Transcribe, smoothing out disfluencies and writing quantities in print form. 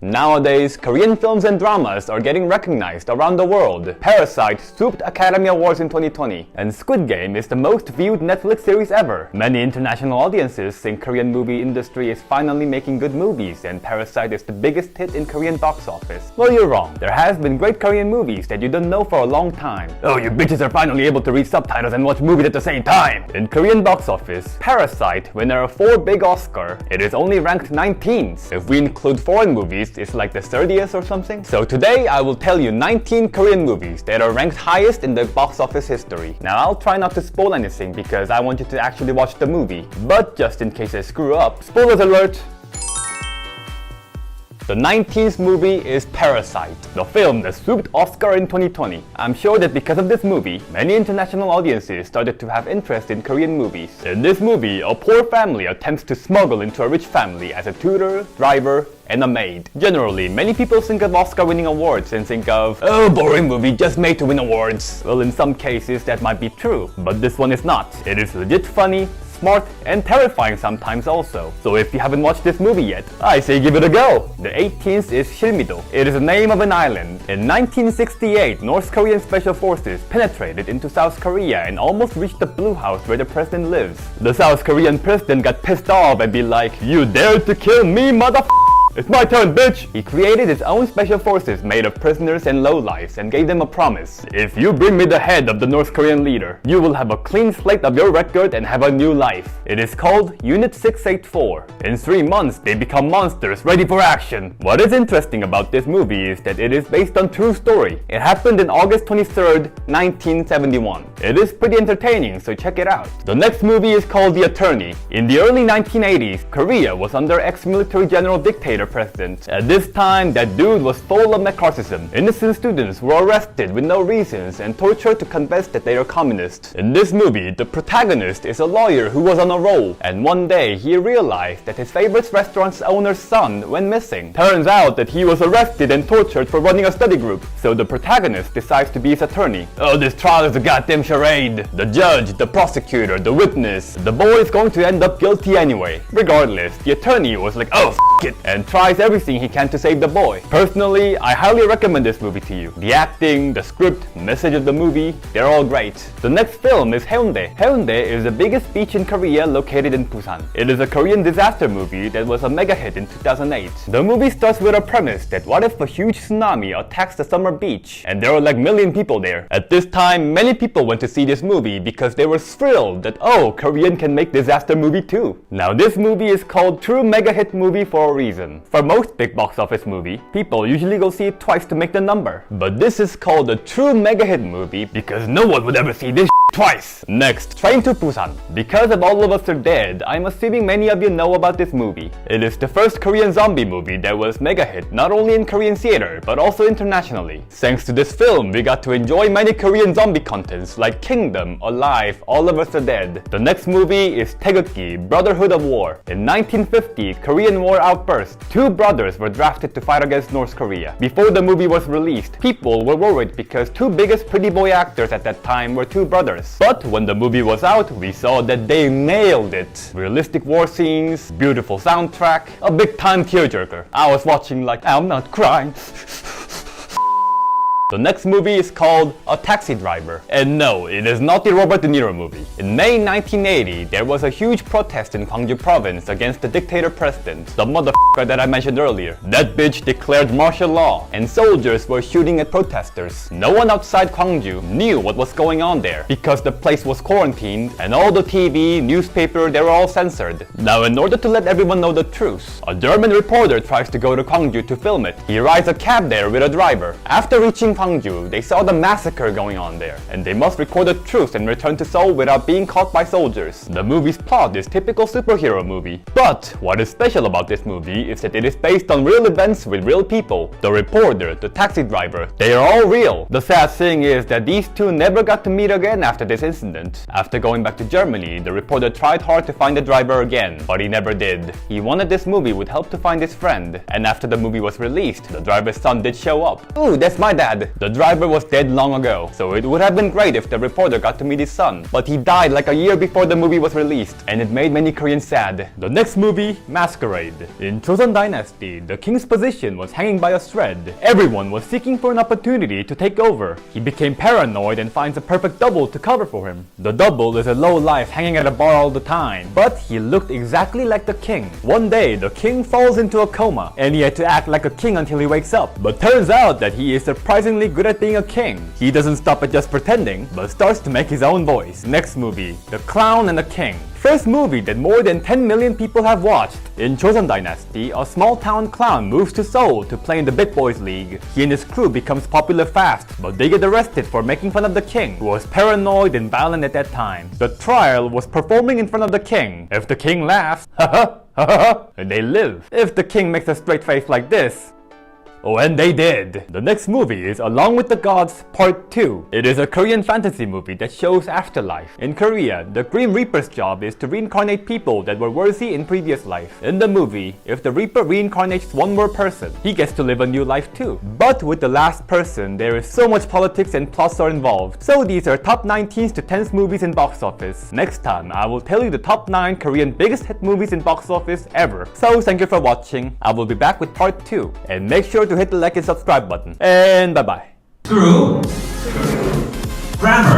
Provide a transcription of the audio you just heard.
Nowadays, Korean films and dramas are getting recognized around the world. Parasite swooped Academy Awards in 2020, and Squid Game is the most viewed Netflix series ever. Many international audiences think Korean movie industry is finally making good movies, and Parasite is the biggest hit in Korean box office. Well, you're wrong. There has been great Korean movies that you don't know for a long time. Oh, you bitches are finally able to read subtitles and watch movies at the same time! In Korean box office, Parasite, winner of 4 big Oscar, it is only ranked 19th. If we include foreign movies, it's like the 30th or something. So today I will tell you 19 Korean movies that are ranked highest in the box office history. Now I'll try not to spoil anything because I want you to actually watch the movie. But just in case I screw up, spoilers alert! The 19th movie is Parasite, the film that swooped Oscar in 2020. I'm sure that because of this movie, many international audiences started to have interest in Korean movies. In this movie, a poor family attempts to smuggle into a rich family as a tutor, driver, and a maid. Generally, many people think of Oscar-winning awards and think of, oh, boring movie just made to win awards. Well, in some cases that might be true, but this one is not. It is legit funny, smart, and terrifying sometimes also. So if you haven't watched this movie yet, I say give it a go! The 18th is Silmido. It is the name of an island. In 1968, North Korean special forces penetrated into South Korea and almost reached the Blue House where the president lives. The South Korean president got pissed off and be like, you dared to kill me, motherf***! It's my turn, bitch! He created his own special forces made of prisoners and lowlifes and gave them a promise. If you bring me the head of the North Korean leader, you will have a clean slate of your record and have a new life. It is called Unit 684. In 3 months, they become monsters ready for action. What is interesting about this movie is that it is based on true story. It happened in August 23rd, 1971. It is pretty entertaining, so check it out. The next movie is called The Attorney. In the early 1980s, Korea was under ex-military general dictator president. At this time, that dude was full of McCarthyism. Innocent students were arrested with no reasons and tortured to confess that they are communist. In this movie, the protagonist is a lawyer who was on a roll, and one day he realized that his favorite restaurant's owner's son went missing. Turns out that he was arrested and tortured for running a study group, so the protagonist decides to be his attorney. Oh, this trial is a goddamn charade. The judge, the prosecutor, the witness, the boy is going to end up guilty anyway. Regardless, the attorney was like, oh, f*** it, and tries everything he can to save the boy. Personally, I highly recommend this movie to you. The acting, the script, message of the movie, they're all great. The next film is Haeundae. Haeundae is the biggest beach in Korea located in Busan. It is a Korean disaster movie that was a mega hit in 2008. The movie starts with a premise that what if a huge tsunami attacks the summer beach and there are like a million people there. At this time, many people went to see this movie because they were thrilled that, oh, Korean can make disaster movie too. Now this movie is called true mega hit movie for a reason. For most big box office movie, people usually go see it twice to make the number. But this is called a true mega hit movie because no one would ever see this twice. Next, Train to Busan. Because of All of Us Are Dead, I'm assuming many of you know about this movie. It is the first Korean zombie movie that was mega hit not only in Korean theater but also internationally. Thanks to this film, we got to enjoy many Korean zombie contents like Kingdom, Alive, All of Us Are Dead. The next movie is Taegukgi, Brotherhood of War. In 1950, Korean War outburst. 2 brothers were drafted to fight against North Korea. Before the movie was released, people were worried because 2 biggest pretty boy actors at that time were 2 brothers. But when the movie was out, we saw that they nailed it. Realistic war scenes, beautiful soundtrack, a big time tearjerker. I was watching like, I'm not crying. The next movie is called A Taxi Driver. And no, it is not the Robert De Niro movie. In May 1980, there was a huge protest in Gwangju province against the dictator president, the motherfucker that I mentioned earlier. That bitch declared martial law, and soldiers were shooting at protesters. No one outside Gwangju knew what was going on there, because the place was quarantined, and all the TV, newspaper, they were all censored. Now, in order to let everyone know the truth, a German reporter tries to go to Gwangju to film it. He rides a cab there with a driver. After reaching Gwangju, they saw the massacre going on there, and they must record the truth and return to Seoul without being caught by soldiers. The movie's plot is typical superhero movie. But what is special about this movie is that it is based on real events with real people. The reporter, the taxi driver, they are all real. The sad thing is that these 2 never got to meet again after this incident. After going back to Germany, the reporter tried hard to find the driver again, but he never did. He wanted this movie would help to find his friend, and after the movie was released, the driver's son did show up. Ooh, that's my dad! The driver was dead long ago, so it would have been great if the reporter got to meet his son, but he died like a year before the movie was released, and it made many Koreans sad. The next movie, Masquerade. In Joseon Dynasty, the king's position was hanging by a thread. Everyone was seeking for an opportunity to take over. He became paranoid and finds a perfect double to cover for him. The double is a low life hanging at a bar all the time, but he looked exactly like the king. One day, the king falls into a coma, and he had to act like a king until he wakes up. But turns out that he is surprisingly good at being a king. He doesn't stop at just pretending, but starts to make his own voice. Next movie, The Clown and the King. First movie that more than 10 million people have watched. In Joseon Dynasty, a small town clown moves to Seoul to play in the Big Boys League. He and his crew becomes popular fast, but they get arrested for making fun of the king, who was paranoid and violent at that time. The trial was performing in front of the king. If the king laughs, and they live. If the king makes a straight face like this, oh, and they did! The next movie is Along with the Gods Part 2. It is a Korean fantasy movie that shows afterlife. In Korea, the Grim Reaper's job is to reincarnate people that were worthy in previous life. In the movie, if the Reaper reincarnates one more person, he gets to live a new life too. But with the last person, there is so much politics and plots are involved. So these are top 9 teens to 10s movies in box office. Next time, I will tell you the top 9 Korean biggest hit movies in box office ever. So thank you for watching. I will be back with part 2. And make sure to hit the like and subscribe button. And bye bye. True. Grammar.